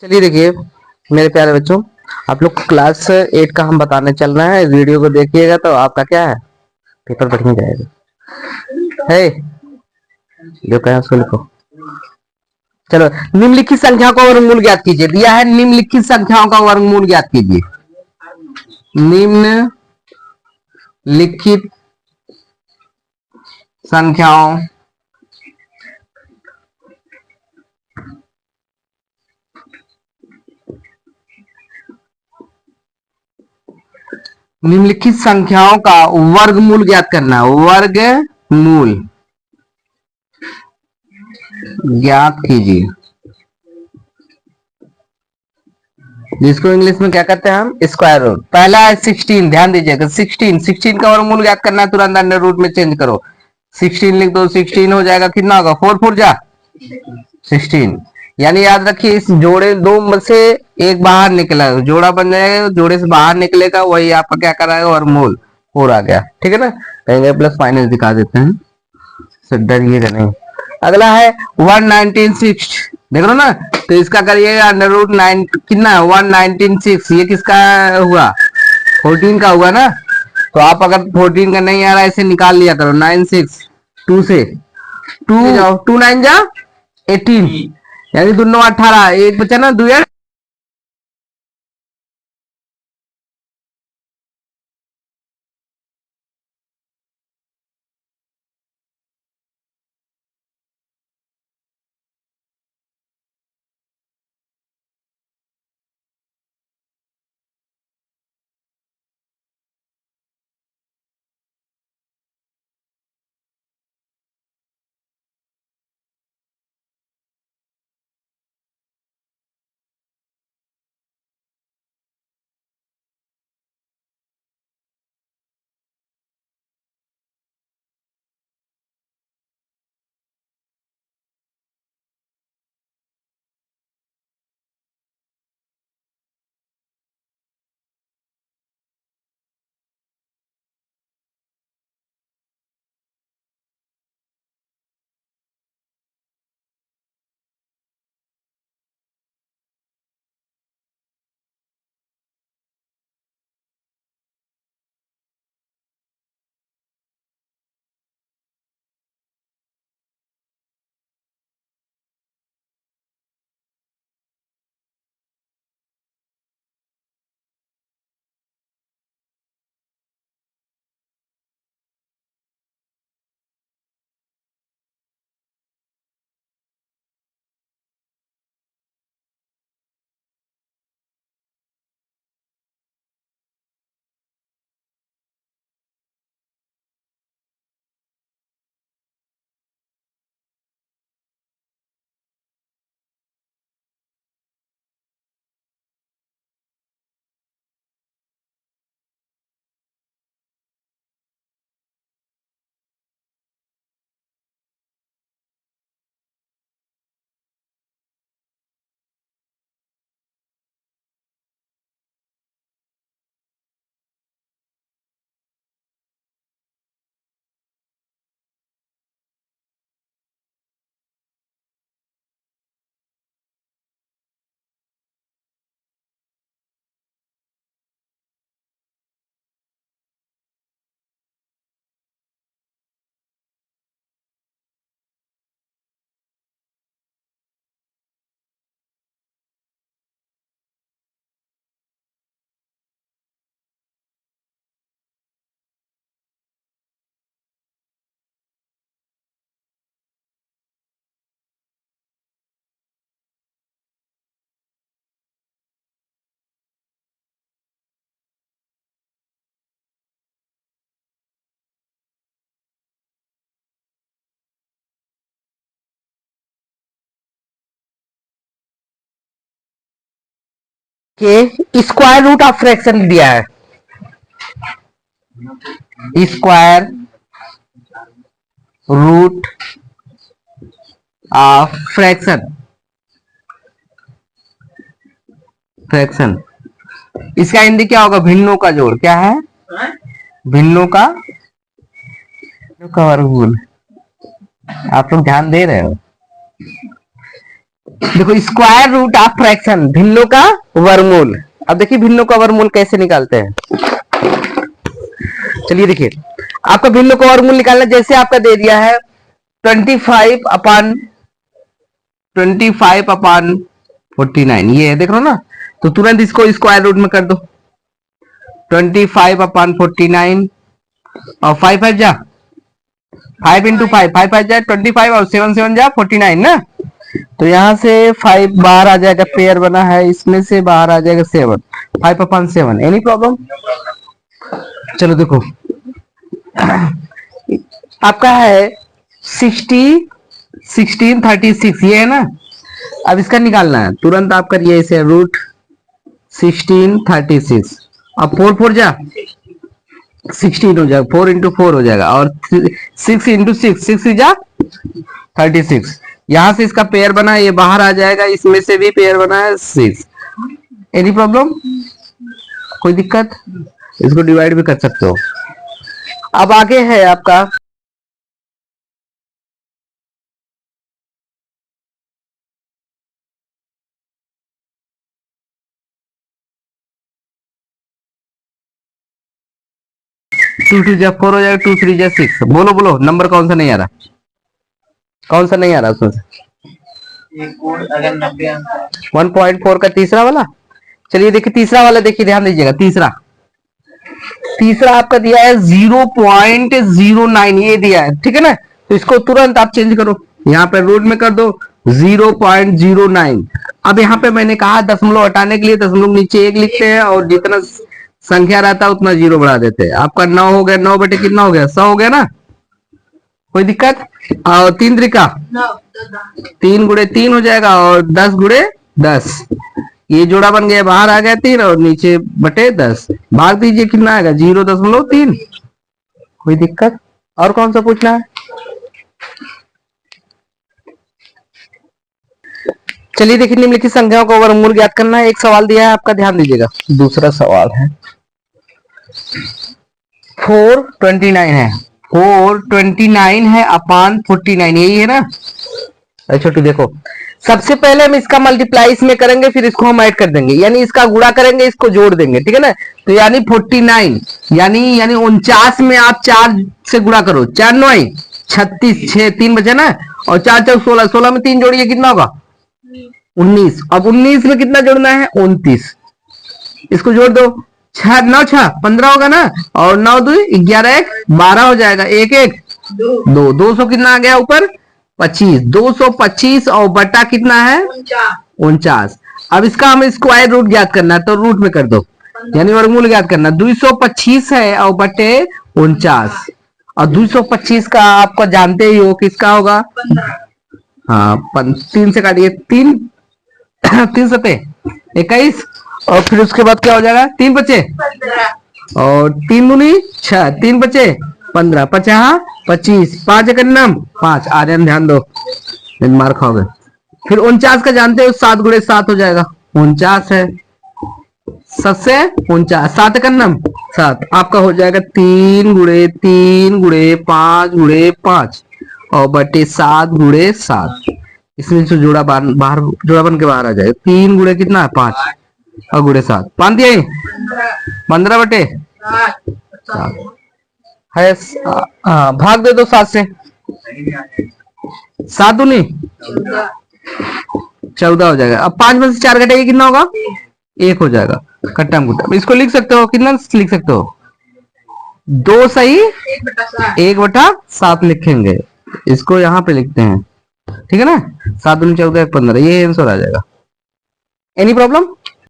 चलिए देखिए मेरे प्यारे बच्चों, आप लोग को क्लास 8 का हम बताने चल रहे हैं। इस वीडियो को देखिएगा तो आपका क्या है, पेपर बढ़िया जाएगा। है जो कहा उसको लिखो। चलो, निम्नलिखित संख्याओं का वर्गमूल ज्ञात कीजिए। दिया है निम्नलिखित संख्याओं का वर्गमूल ज्ञात कीजिए। निम्नलिखित संख्याओं निम्नलिखित संख्याओं का वर्गमूल ज्ञात करना है। वर्गमूल ज्ञात कीजिए, जिसको इंग्लिश में क्या कहते हैं हम, स्क्वायर रूट। पहला है 16, ध्यान दीजिएगा। 16 का वर्गमूल ज्ञात करना है, तुरंत अंडर रूट में चेंज करो। 16 लिख दो, 16 हो जाएगा। कितना होगा, 4 4 जा 16। यानी याद रखिए, इस जोड़े दो में से एक बाहर निकला, जोड़ा बन जाएगा, जोड़े से बाहर निकलेगा, वही आपका क्या कराएगा, वर्गमूल 4 आ गया। ठीक है ना। कहेंगे प्लस माइनस दिखा देते हैं, डरिएगा नहीं। अगला है 196, देख लो ना। तो इसका करिएगा अंडर रूट 9, कितना 196। ये किसका हुआ, 14 का हुआ ना। तो आप अगर 14 का नहीं आ रहा है, इसे निकाल लिया करो। 96 2 से 2 जाओ, 2 9 जा 18, यानी दोनों 18, एक बचा ना 2 यार। के स्क्वायर रूट ऑफ फ्रैक्शन दिया है। Square root of fraction, fraction इसका हिंदी क्या होगा, भिन्नों का जोड़। क्या है, भिन्नों का वर्गमूल। आप लोग ध्यान दे रहे हो। देखो स्क्वायर रूट ऑफ फ्रैक्शन, भिन्नों का वर्गमूल। अब देखिए भिन्नों का वर्गमूल कैसे निकालते हैं। चलिए देखिए, आपका भिन्नों का वर्गमूल निकालना, जैसे आपका दे दिया है 25/49, ये है, देख रहे हो ना, तो तुरंत इसको स्क्वायर रूट में कर दो। 25/49 और 5 जा 5 इंटू 5 जा 25 और 7 जा 49 ना। तो यहां से 5 बाहर आ जाएगा, पेयर बना है, इसमें से बाहर आ जाएगा 7, 5/7। Any problem? चलो देखो, आपका है 1636, ये है ना। अब इसका निकालना है, तुरंत आप करिए इसे, रूट 1636। अब 4 जा 16 हो जाएगा, 4 इंटू 4 हो जाएगा, और 6 इंटू 6 जा 36। यहां से इसका पेयर बना है, ये बाहर आ जाएगा, इसमें से भी पेयर बना है 6। Any problem? कोई दिक्कत? इसको डिवाइड भी कर सकते हो। अब आगे है आपका 2 जा 4 हो जाएगा, 2 3 जा 6। बोलो बोलो, नंबर कौन सा नहीं आ रहा? कौन सा नहीं आ रहा उसमें से? 1.4 का तीसरा वाला। चलिए देखिए तीसरा वाला, देखिए ध्यान दीजिएगा, तीसरा आपका दिया है 0.09, ये दिया है, ठीक है ना। तो इसको तुरंत आप चेंज करो, यहाँ पे रूट में कर दो 0.09। अब यहाँ पे मैंने कहा दशमलव हटाने के लिए दशमलव नीचे 1 लिखते हैं, और जितना संख्या रहता है उतना 0 बढ़ा देते हैं। आपका 9 हो गया, 9 बटे कितना हो गया, 100 हो गया ना। कोई दिक्कत? और 3 त्रिका 3 गुणे 3 हो जाएगा, और 10 गुणे 10, ये जोड़ा बन गया, बाहर आ गया 3 और नीचे बटे 10। भाग दीजिए, कितना आएगा, 0.3। कोई दिक्कत? और कौन सा पूछना है? चलिए देखिए, निम्नलिखित संख्याओं का वर्गमूल ज्ञात करना है। एक सवाल दिया है आपका, ध्यान दीजिएगा। दूसरा सवाल है 429 है, 429 है अपान 49, यही है ना। छोटू देखो, सबसे पहले हम इसका मल्टीप्लाई इसमें करेंगे, फिर इसको हम ऐड कर देंगे, यानी इसका गुणा करेंगे, इसको जोड़ देंगे, ठीक है ना। तो यानी 49 यानी 49 में आप 4 से गुणा करो, 4 9 36, 6 3 बचे ना, और 4 4 16, 16 में 3 जोड़िए, कितना होगा 19। अब 19 में कितना जोड़ना है, 29। इसको जोड़ दो, 6 9 6 15 होगा ना, और 9 2 11 1 12 हो जाएगा, 1 1 2 200 कितना आ गया ऊपर, 25, 225 और बटा कितना है 49। अब इसका हमें स्क्वायर रूट ज्ञात करना है, तो रूट में कर दो, यानी वर्गमूल ज्ञात करना। 225 है और बटे 49, और 225 का आपको जानते ही हो किसका होगा, हाँ 3 से काटिए, 3 3 सते 21, और फिर उसके बाद क्या हो जाएगा, 3 बचे, और 3 दूनी 6, 3 बचे 15, 50 25, 5 एकन्नम 5। आर्यन ध्यान दो, मार खाओगे। फिर 49 का जानते हो, 7 गुणे 7 हो जाएगा, 49 है, 7 से 49, 7 एकन्नम 7, आपका हो जाएगा 3 गुणे 3 गुणे 5 गुणे 5 और बटे 7 गुणे 7। इसमें से जोड़ा बाहर जोड़ा बन के बाहर आ जाएगा, 3 गुणे कितना है 5 और गुणे 7, 5 दिया 15 बटे 7 है। भाग दे दो 7 से, 7 दूनी 14 हो जाएगा। अब 5 में से 4 घटेगा, कितना होगा 1 हो जाएगा, कट्टम कुट्टम। इसको लिख सकते हो, कितना लिख सकते हो, 2 सही 1/7 लिखेंगे, इसको यहाँ पे लिखते हैं, ठीक है ना। 7 दूनी 14 1 15, ये आंसर आ जाएगा। Any problem?